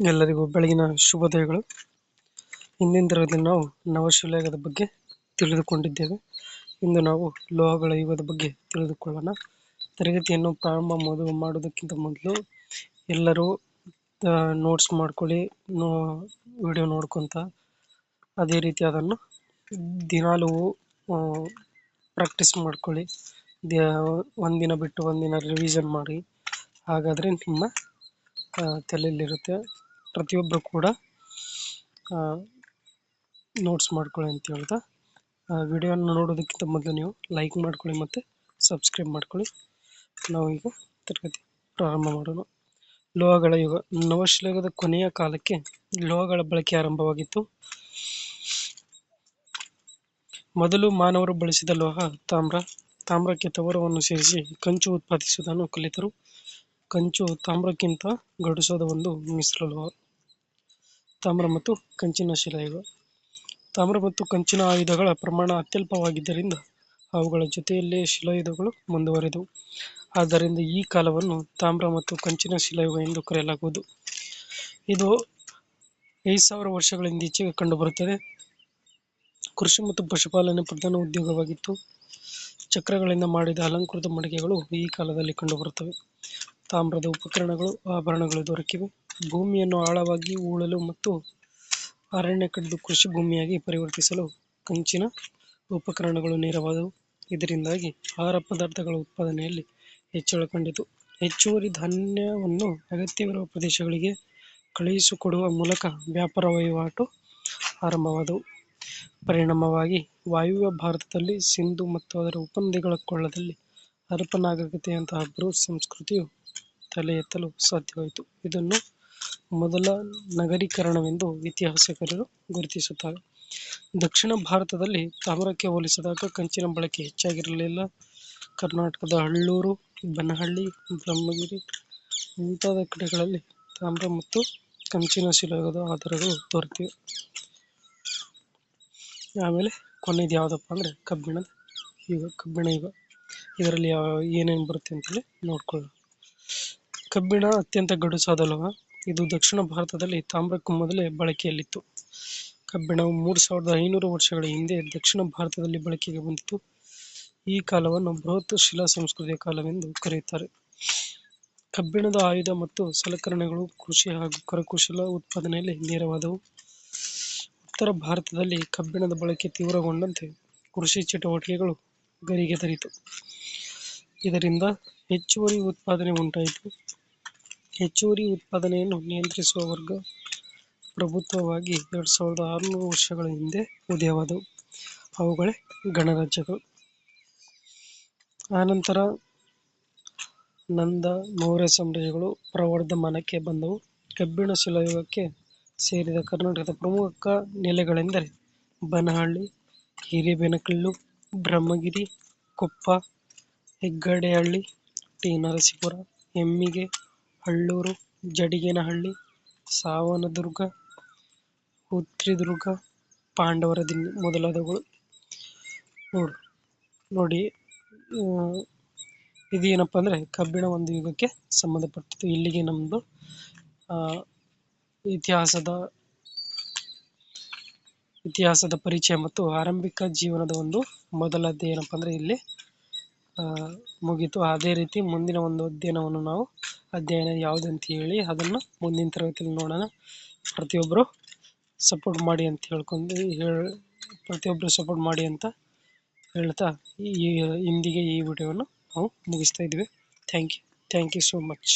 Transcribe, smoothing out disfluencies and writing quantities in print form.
ಎಲ್ಲರಿಗೂ ಬೆಳಗಿನ ಶುಭೋದಯಗಳು. ಹಿಂದಿನ ತರಗತಿಯಲ್ಲಿ ನಾವು ನವಶಿಲಾಯುಗದ ಬಗ್ಗೆ ತಿಳಿದುಕೊಂಡಿದ್ದೇವೆ. ಇಂದು ನಾವು ಲೋಹಗಳ ಯುಗದ ಬಗ್ಗೆ ತಿಳಿದುಕೊಳ್ಳೋಣ. ತರಗತಿಯನ್ನು ಪ್ರಾರಂಭ ಮಾಡುವುದಕ್ಕಿಂತ ಮೊದಲು ಎಲ್ಲರೂ ನೋಟ್ಸ್ ಮಾಡ್ಕೊಳ್ಳಿ, ವಿಡಿಯೋ ನೋಡ್ಕೊಂತ ಅದೇ ರೀತಿ ಅದನ್ನು ದಿನಾಲೂ ಪ್ರಾಕ್ಟೀಸ್ ಮಾಡ್ಕೊಳ್ಳಿ. ಒಂದಿನ ಬಿಟ್ಟು ಒಂದಿನ ರಿವಿಷನ್ ಮಾಡಿ. ಹಾಗಾದರೆ ನಿಮ್ಮ ತಲೆಯಲ್ಲಿರುತ್ತೆ. ಪ್ರತಿಯೊಬ್ಬರು ಕೂಡ ನೋಟ್ಸ್ ಮಾಡ್ಕೊಳ್ಳಿ ಅಂತ ಹೇಳ್ತಾ, ವಿಡಿಯೋನ ನೋಡೋದಕ್ಕಿಂತ ಮೊದಲು ನೀವು ಲೈಕ್ ಮಾಡ್ಕೊಳ್ಳಿ ಮತ್ತು ಸಬ್ಸ್ಕ್ರೈಬ್ ಮಾಡ್ಕೊಳ್ಳಿ. ನಾವು ಈಗ ತರಗತಿ ಪ್ರಾರಂಭ ಮಾಡೋಣ. ಲೋಹಗಳ ಯುಗ. ನವಶಿಲಾಯುಗದ ಕೊನೆಯ ಕಾಲಕ್ಕೆ ಲೋಹಗಳ ಬಳಕೆ ಆರಂಭವಾಗಿತ್ತು. ಮೊದಲು ಮಾನವರು ಬಳಸಿದ ಲೋಹ ತಾಮ್ರ. ತಾಮ್ರಕ್ಕೆ ತವರವನ್ನು ಸೇರಿಸಿ ಕಂಚು ಉತ್ಪಾದಿಸುವುದನ್ನು ಕಲಿತರು. ಕಂಚು ತಾಮ್ರಕ್ಕಿಂತ ಗಡುಸಾದ ಒಂದು ಮಿಶ್ರಲೋಹ. ತಾಮ್ರ ಮತ್ತು ಕಂಚಿನ ಶಿಲಾಯುಗ. ತಾಮ್ರ ಮತ್ತು ಕಂಚಿನ ಆಯುಧಗಳ ಪ್ರಮಾಣ ಅತ್ಯಲ್ಪವಾಗಿದ್ದರಿಂದ ಅವುಗಳ ಜೊತೆಯಲ್ಲೇ ಶಿಲಾಯುಧಗಳು ಮುಂದುವರೆದವು. ಆದ್ದರಿಂದ ಈ ಕಾಲವನ್ನು ತಾಮ್ರ ಮತ್ತು ಕಂಚಿನ ಶಿಲಾಯುಗ ಎಂದು ಕರೆಯಲಾಗುವುದು. ಇದು 5000 ವರ್ಷಗಳ ಹಿಂದೀಚೆಗೆ ಕಂಡುಬರುತ್ತದೆ. ಕೃಷಿ ಮತ್ತು ಪಶುಪಾಲನೆ ಪ್ರಧಾನ ಉದ್ಯೋಗವಾಗಿತ್ತು. ಚಕ್ರಗಳಿಂದ ಮಾಡಿದ ಅಲಂಕೃತ ಮಡಿಕೆಗಳು ಈ ಕಾಲದಲ್ಲಿ ಕಂಡುಬರುತ್ತವೆ. ತಾಮ್ರದ ಉಪಕರಣಗಳು, ಆಭರಣಗಳು ದೊರಕಿವೆ. ಭೂಮಿಯನ್ನು ಆಳವಾಗಿ ಹೂಳಲು ಮತ್ತು ಅರಣ್ಯ ಕಡಿದು ಕೃಷಿ ಭೂಮಿಯಾಗಿ ಪರಿವರ್ತಿಸಲು ಕಂಚಿನ ಉಪಕರಣಗಳು ನೆರವಾದವು. ಇದರಿಂದಾಗಿ ಆಹಾರ ಪದಾರ್ಥಗಳ ಉತ್ಪಾದನೆಯಲ್ಲಿ ಹೆಚ್ಚಳ ಕಂಡಿತು. ಹೆಚ್ಚುವರಿ ಧಾನ್ಯವನ್ನು ಅಗತ್ಯವಿರುವ ಪ್ರದೇಶಗಳಿಗೆ ಕಳುಹಿಸಿಕೊಡುವ ಮೂಲಕ ವ್ಯಾಪಾರ ವಹಿವಾಟು ಆರಂಭವಾದವು. ಪರಿಣಾಮವಾಗಿ ವಾಯುವ್ಯ ಭಾರತದಲ್ಲಿ ಸಿಂಧು ಮತ್ತು ಅದರ ಉಪನದಿಗಳ ಕೊಳ್ಳದಲ್ಲಿ ಹರಪ್ಪ ನಾಗರಿಕತೆಯಂತಹ ಬೃಹತ್ ಸಂಸ್ಕೃತಿಯು ತಲೆ ಎತ್ತಲು ಸಾಧ್ಯವಾಯಿತು. ಇದನ್ನು ಮೊದಲ ನಗರೀಕರಣವೆಂದು ಇತಿಹಾಸಕಾರರು ಗುರುತಿಸುತ್ತಾರೆ. ದಕ್ಷಿಣ ಭಾರತದಲ್ಲಿ ತಾಮ್ರಕ್ಕೆ ಹೋಲಿಸಿದಾಗ ಕಂಚಿನ ಬಳಕೆ ಹೆಚ್ಚಾಗಿರಲಿಲ್ಲ. ಕರ್ನಾಟಕದ ಅಳ್ಳೂರು, ಬನಹಳ್ಳಿ, ಬ್ರಹ್ಮಗಿರಿ ಮುಂತಾದ ಕಡೆಗಳಲ್ಲಿ ತಾಮ್ರ ಮತ್ತು ಕಂಚಿನ ಶಿಲಾಯುಗದ ಆಧಾರಗಳು ದೊರೆತಿವೆ. ಆಮೇಲೆ ಕೊನೆಯದು ಯಾವುದಪ್ಪ ಅಂದರೆ ಕಬ್ಬಿಣ ಯುಗ. ಇದರಲ್ಲಿ ಏನೇನು ಬರುತ್ತೆ ಅಂತೇಳಿ ನೋಡ್ಕೊಳ್ಳೋಣ. ಕಬ್ಬಿಣ ಅತ್ಯಂತ ಗಡುಸಾದ ಲೋಹ. ಇದು ದಕ್ಷಿಣ ಭಾರತದಲ್ಲಿ ತಾಮ್ರಕ್ಕೂ ಮೊದಲೇ ಬಳಕೆಯಲ್ಲಿತ್ತು. ಕಬ್ಬಿಣವು 3500 ವರ್ಷಗಳ ಹಿಂದೆ ದಕ್ಷಿಣ ಭಾರತದಲ್ಲಿ ಬಳಕೆಗೆ ಬಂದಿತು. ಈ ಕಾಲವನ್ನು ಬೃಹತ್ ಶಿಲಾ ಸಂಸ್ಕೃತಿಯ ಕಾಲವೆಂದು ಕರೆಯುತ್ತಾರೆ. ಕಬ್ಬಿಣದ ಆಯುಧ ಮತ್ತು ಸಲಕರಣೆಗಳು ಕೃಷಿ ಹಾಗೂ ಕರಕುಶಲ ಉತ್ಪಾದನೆಯಲ್ಲಿ ನೆರವಾದವು. ಉತ್ತರ ಭಾರತದಲ್ಲಿ ಕಬ್ಬಿಣದ ಬಳಕೆ ತೀವ್ರಗೊಂಡಂತೆ ಕೃಷಿ ಚಟುವಟಿಕೆಗಳು ಗರಿಗೆದರಿತು. ಇದರಿಂದ ಹೆಚ್ಚುವರಿ ಉತ್ಪಾದನೆ ಉಂಟಾಯಿತು. ಹೆಚ್ಚುವರಿ ಉತ್ಪಾದನೆಯನ್ನು ನಿಯಂತ್ರಿಸುವ ವರ್ಗ ಪ್ರಭುತ್ವವಾಗಿ 2600 ವರ್ಷಗಳ ಹಿಂದೆ ಉದಯವಾದವು. ಅವುಗಳೇ ಗಣರಾಜ್ಯಗಳು. ಆನಂತರ ನಂದ, ಮೌರ್ಯ ಸಾಮ್ರಾಜ್ಯಗಳು ಪ್ರವರ್ಧಮಾನಕ್ಕೆ ಬಂದವು. ಕಬ್ಬಿಣ ಶಿಲಾಯುಗಕ್ಕೆ ಸೇರಿದ ಕರ್ನಾಟಕದ ಪ್ರಮುಖ ನೆಲೆಗಳೆಂದರೆ ಬನಹಳ್ಳಿ, ಹಿರೇಬೇನಕಲ್ಲು, ಬ್ರಹ್ಮಗಿರಿ, ಕೊಪ್ಪ, ಹೆಗ್ಗಡೇಹಳ್ಳಿ, ಟಿ. ನರಸೀಪುರ, ಹೆಮ್ಮಿಗೆ, ಅಳ್ಳೂರು, ಜಡಿಗೇನಹಳ್ಳಿ, ಸಾವನದುರ್ಗ, ಹುತ್ರಿದುರ್ಗ, ಪಾಂಡವರದಿನ್ನಿ ಮೊದಲಾದವುಗಳು. ನೋಡಿ, ಇದೇನಪ್ಪ ಅಂದರೆ ಕಬ್ಬಿಣ ಒಂದು ಯುಗಕ್ಕೆ ಸಂಬಂಧಪಟ್ಟಿತ್ತು. ಇಲ್ಲಿಗೆ ನಮ್ಮದು ಇತಿಹಾಸದ ಪರಿಚಯ ಮತ್ತು ಆರಂಭಿಕ ಜೀವನದ ಒಂದು ಮೊದಲದ್ದು ಏನಪ್ಪ ಅಂದರೆ ಇಲ್ಲಿ ಮುಗೀತು. ಅದೇ ರೀತಿ ಮುಂದಿನ ಒಂದು ಅಧ್ಯಯನ ಯಾವುದಂತ ಹೇಳಿ ಅದನ್ನು ಮುಂದಿನ ತರಗತಿಯಲ್ಲಿ ನೋಡೋಣ. ಪ್ರತಿಯೊಬ್ಬರು ಸಪೋರ್ಟ್ ಮಾಡಿ ಅಂತ ಹೇಳ್ತಾ ಇಂದಿಗೆ ಈ ವಿಡಿಯೋವನ್ನು ನಾವು ಮುಗಿಸ್ತಾ ಇದ್ದೀವಿ. Thank you so much.